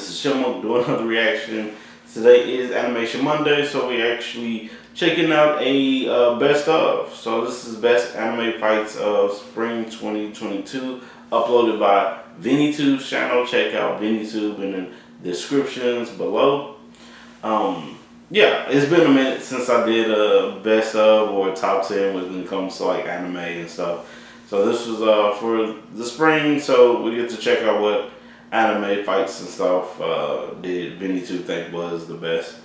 this is Chipmunk doing another reaction. Today is Animation Monday, so we're actually checking out a best of. So this is best anime fights of spring 2022, uploaded by VinnyTube's channel. Check out VinnyTube in the descriptions below. Yeah, it's been a minute since I did a best of or a top 10 when it comes to like anime and stuff. So this was for the spring, so we get to check out what anime fights and stuff did VinnyTube think was the best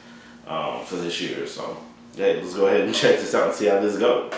for this year. So yeah, let's go ahead and check this out and see how this goes.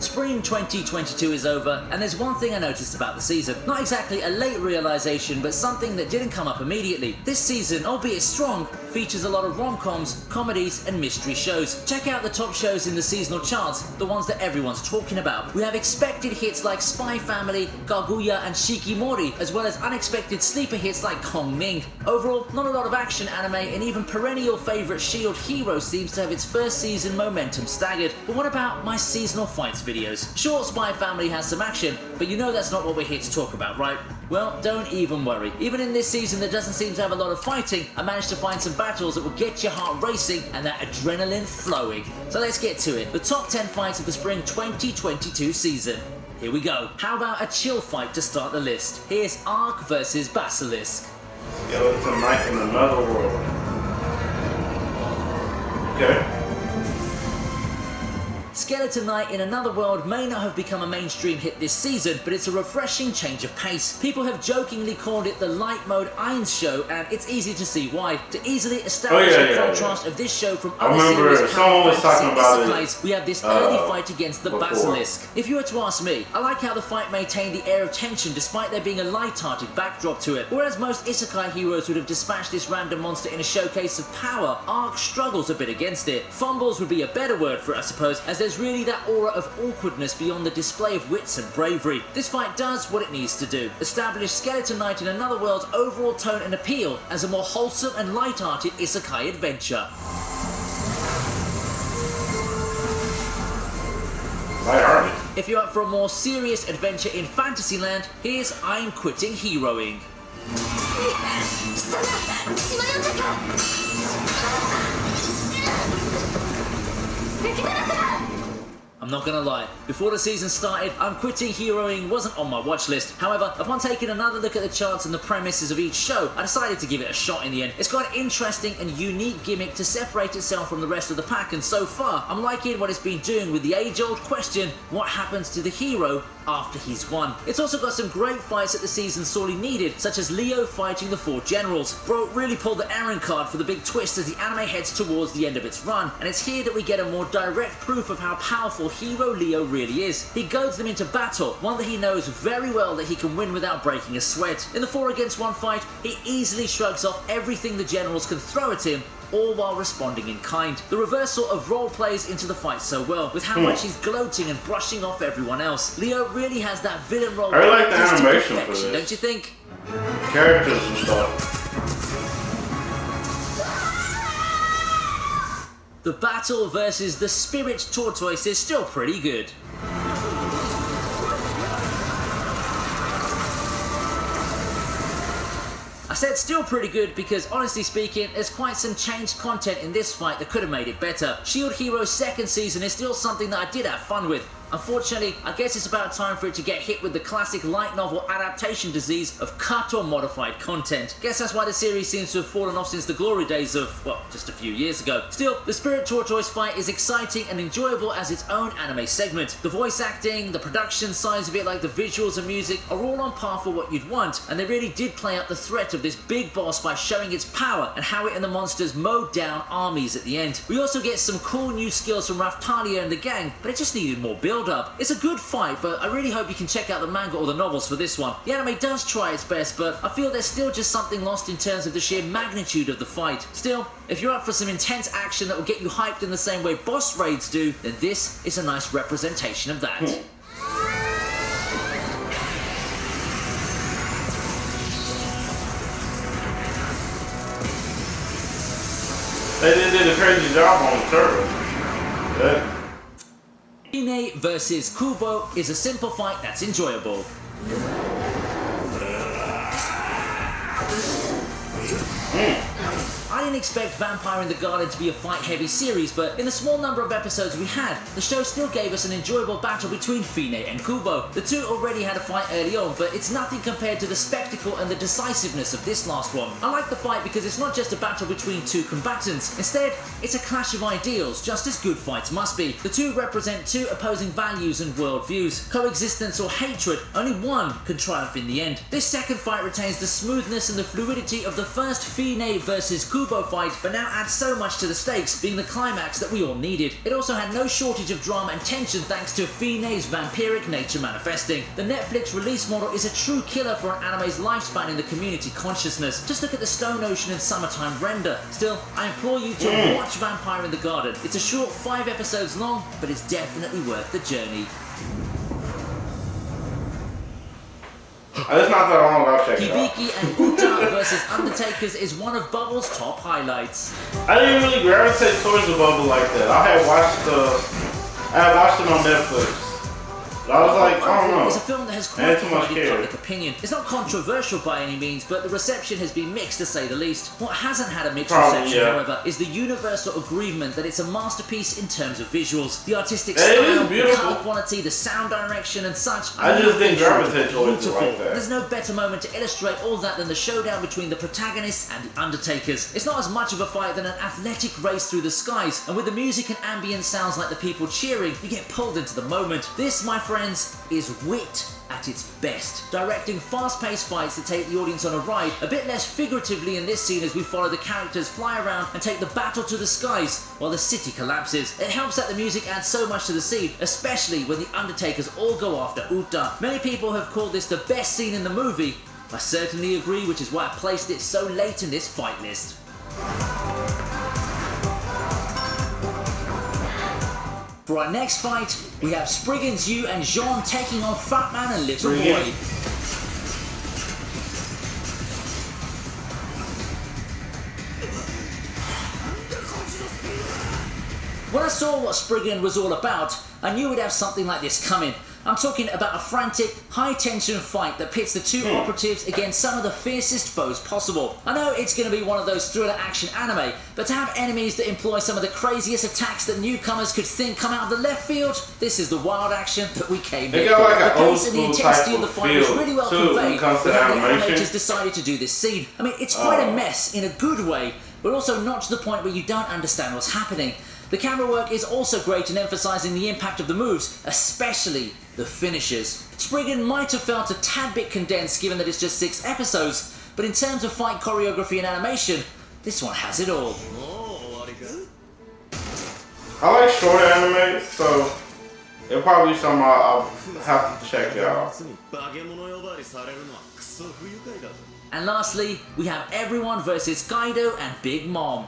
Spring 2022 is over, and there's one thing I noticed about the season. Not exactly a late realization, but something that didn't come up immediately. This season, albeit strong, features a lot of rom-coms, comedies, and mystery shows. Check out the top shows in the seasonal charts, the ones that everyone's talking about. We have expected hits like Spy Family, Kaguya, and Shikimori, as well as unexpected sleeper hits like Kong Ming. Overall, not a lot of action anime, and even perennial favorite Shield Hero seems to have its first season momentum staggered. But what about my seasonal fights videos? Sure, Spy Family has some action, but you know that's not what we're here to talk about, right? Well, don't even worry. Even in this season that doesn't seem to have a lot of fighting, I managed to find some battles that will get your heart racing and that adrenaline flowing. So let's get to it. The top 10 fights of the spring 2022 season. Here we go. How about a chill fight to start the list? Here's Ark versus Basilisk. Skeleton Knight in another world. Okay. Skeleton Knight in Another World may not have become a mainstream hit this season, but it's a refreshing change of pace. People have jokingly called it the light mode Ainz show, and it's easy to see why. To easily establish the contrast of this show from other series isekais, we have this early fight against the Basilisk. If you were to ask me, I like how the fight maintained the air of tension despite there being a light-hearted backdrop to it. Whereas most isekai heroes would have dispatched this random monster in a showcase of power, Ark struggles a bit against it. Fumbles would be a better word for it, I suppose, as there's really that aura of awkwardness beyond the display of wits and bravery. This fight does what it needs to do. Establish Skeleton Knight in Another World's overall tone and appeal as a more wholesome and light-hearted isekai adventure. Light-hearted. If you're up for a more serious adventure in Fantasyland, here's I'm Quitting Heroing. I'm not gonna lie, before the season started, I'm Quitting Heroing wasn't on my watch list. However, upon taking another look at the charts and the premises of each show, I decided to give it a shot in the end. It's got an interesting and unique gimmick to separate itself from the rest of the pack, and so far, I'm liking what it's been doing with the age-old question, what happens to the hero after he's won? It's also got some great fights that the season sorely needed, such as Leo fighting the 4 generals. Bro really pulled the Aaron card for the big twist as the anime heads towards the end of its run, and it's here that we get a more direct proof of how powerful hero Leo really is. He goads them into battle, one that he knows very well that he can win without breaking a sweat. In the 4 against 1 fight, he easily shrugs off everything the generals can throw at him, all while responding in kind. The reversal of role plays into the fight so well, with how much he's gloating and brushing off everyone else. Leo really has that villain role. I like the animation for this. Don't you think? Characters and stuff. The battle versus the Spirit Tortoise is still pretty good. I said still pretty good because, honestly speaking, there's quite some changed content in this fight that could have made it better. Shield Hero's second season is still something that I did have fun with. Unfortunately, I guess it's about time for it to get hit with the classic light novel adaptation disease of cut or modified content. Guess that's why the series seems to have fallen off since the glory days of, well, just a few years ago. Still, the Spirit Tortoise fight is exciting and enjoyable as its own anime segment. The voice acting, the production size of it, like the visuals and music, are all on par for what you'd want, and they really did play up the threat of this big boss by showing its power and how it and the monsters mowed down armies at the end. We also get some cool new skills from Raftalia and the gang, but it just needed more build up. It's a good fight, but I really hope you can check out the manga or the novels for this one. The anime does try its best, but I feel there's still just something lost in terms of the sheer magnitude of the fight. Still, if you're up for some intense action that will get you hyped in the same way boss raids do, then this is a nice representation of that. They did a crazy job on the turtle. Yeah. Fine versus Kubo is a simple fight that's enjoyable. I didn't expect Vampire in the Garden to be a fight-heavy series, but in the small number of episodes we had, the show still gave us an enjoyable battle between Fine and Kubo. The two already had a fight early on, but it's nothing compared to the spectacle and the decisiveness of this last one. I like the fight because it's not just a battle between two combatants. Instead, it's a clash of ideals, just as good fights must be. The two represent two opposing values and worldviews. Coexistence or hatred, only one can triumph in the end. This second fight retains the smoothness and the fluidity of the first Fine versus Kubo fight, but now adds so much to the stakes, being the climax that we all needed. It also had no shortage of drama and tension thanks to Fine's vampiric nature manifesting. The Netflix release model is a true killer for an anime's lifespan in the community consciousness. Just look at the Stone Ocean and Summertime render. Still, I implore you to watch Vampire in the Garden. It's a short 5 episodes long, but it's definitely worth the journey. It's not that long, I'll check it out. Hibiki and Uta versus Undertakers is one of Bubble's top highlights. I didn't really gravitate towards the Bubble like that. I had watched it on Netflix. I was like, I don't know. It's a film that has quite divided public opinion. It's not controversial by any means, but the reception has been mixed to say the least. What hasn't had a mixed reception, however, is the universal agreement that it's a masterpiece in terms of visuals. The artistic style, the colour quality, the sound direction and such. I just didn't gravitate towards it like that. There's no better moment to illustrate all that than the showdown between the protagonists and the Undertakers. It's not as much of a fight than an athletic race through the skies, and with the music and ambient sounds like the people cheering, you get pulled into the moment. This, my friends, is wit at its best. Directing fast-paced fights that take the audience on a ride, a bit less figuratively in this scene as we follow the characters fly around and take the battle to the skies while the city collapses. It helps that the music adds so much to the scene, especially when the Undertakers all go after Uta. Many people have called this the best scene in the movie. I certainly agree, which is why I placed it so late in this fight list. For our next fight, we have Spriggan's Yu and Jean taking on Fatman and Little Boy. When I saw what Spriggan was all about, I knew we'd have something like this coming. I'm talking about a frantic, high-tension fight that pits the two operatives against some of the fiercest foes possible. I know it's going to be one of those thriller action anime, but to have enemies that employ some of the craziest attacks that newcomers could think come out of the left field, this is the wild action that we came here for. Like the pace and the intensity of the fight was really well conveyed with how the animators decided to do this scene. I mean, it's quite a mess in a good way, but also not to the point where you don't understand what's happening. The camera work is also great in emphasising the impact of the moves, especially the finishes. Spriggan might have felt a tad bit condensed given that it's just 6 episodes, but in terms of fight choreography and animation, this one has it all. I like short anime, so it'll probably be something I'll have to check out. And lastly, we have everyone versus Kaido and Big Mom.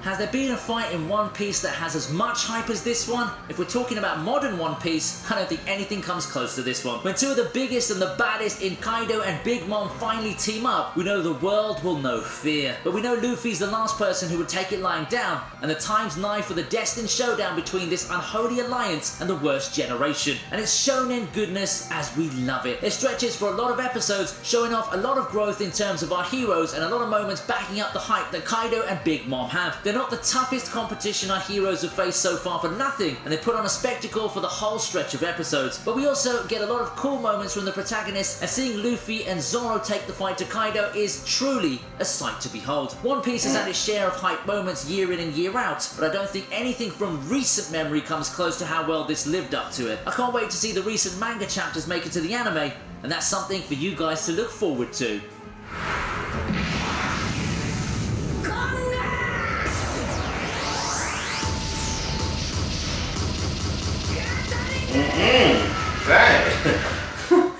Has there been a fight in One Piece that has as much hype as this one? If we're talking about modern One Piece, I don't think anything comes close to this one. When two of the biggest and the baddest in Kaido and Big Mom finally team up, we know the world will know fear. But we know Luffy's the last person who would take it lying down, and the time's nigh for the destined showdown between this unholy alliance and the worst generation. And it's shonen goodness as we love it. It stretches for a lot of episodes, showing off a lot of growth in terms of our heroes and a lot of moments backing up the hype that Kaido and Big Mom have. They're not the toughest competition our heroes have faced so far for nothing, and they put on a spectacle for the whole stretch of episodes. But we also get a lot of cool moments from the protagonists, and seeing Luffy and Zoro take the fight to Kaido is truly a sight to behold. One Piece has had its share of hype moments year in and year out, but I don't think anything from recent memory comes close to how well this lived up to it. I can't wait to see the recent manga chapters make it to the anime, and that's something for you guys to look forward to.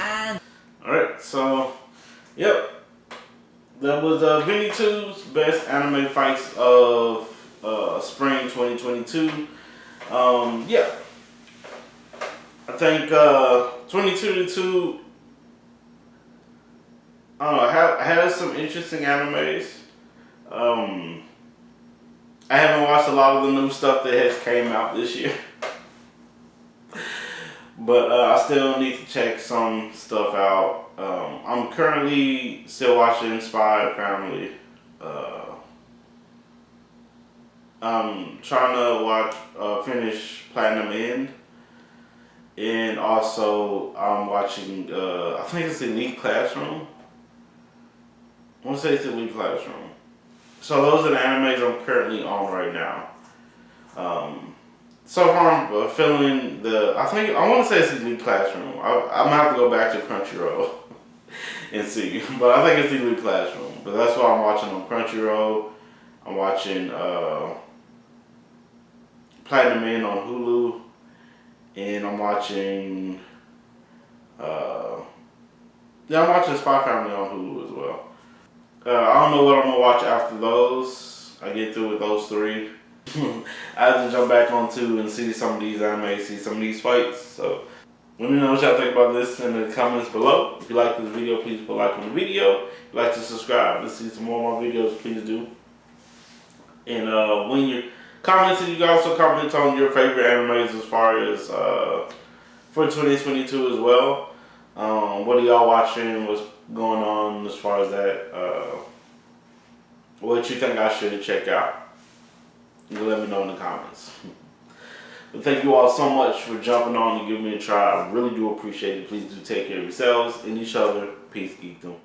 And alright, so yep, that was Vinny 2's best anime fights of spring 2022. Yeah, I think 2022, I don't know, has some interesting animes. I haven't watched a lot of the new stuff that has came out this year. But I still need to check some stuff out. I'm currently still watching Spy Family. I'm trying to finish Platinum End. And also, I'm watching, I think it's Elite Classroom. I want to say it's Elite Classroom. So those are the animes I'm currently on right now. So far, I'm feeling I want to say it's Elite Classroom. I'm going to have to go back to Crunchyroll and see. But I think it's Elite Classroom. But that's what I'm watching on Crunchyroll. I'm watching Platinum End on Hulu. And I'm watching, I'm watching Spy Family on Hulu as well. I don't know what I'm going to watch after those. I get through with those three. I have to jump back on two and see some of these animes, see some of these fights. So let me know what y'all think about this in the comments below. If you like this video, please put a like on the video. If you'd like to subscribe to see some more of my videos, please do. And when you're commenting, you can also comment on your favorite animes as far as for 2022 as well. What are y'all watching? What's going on as far as that? What you think I should check out? You can let me know in the comments. But thank you all so much for jumping on and giving me a try. I really do appreciate it. Please do take care of yourselves and each other. Peace, geekdom.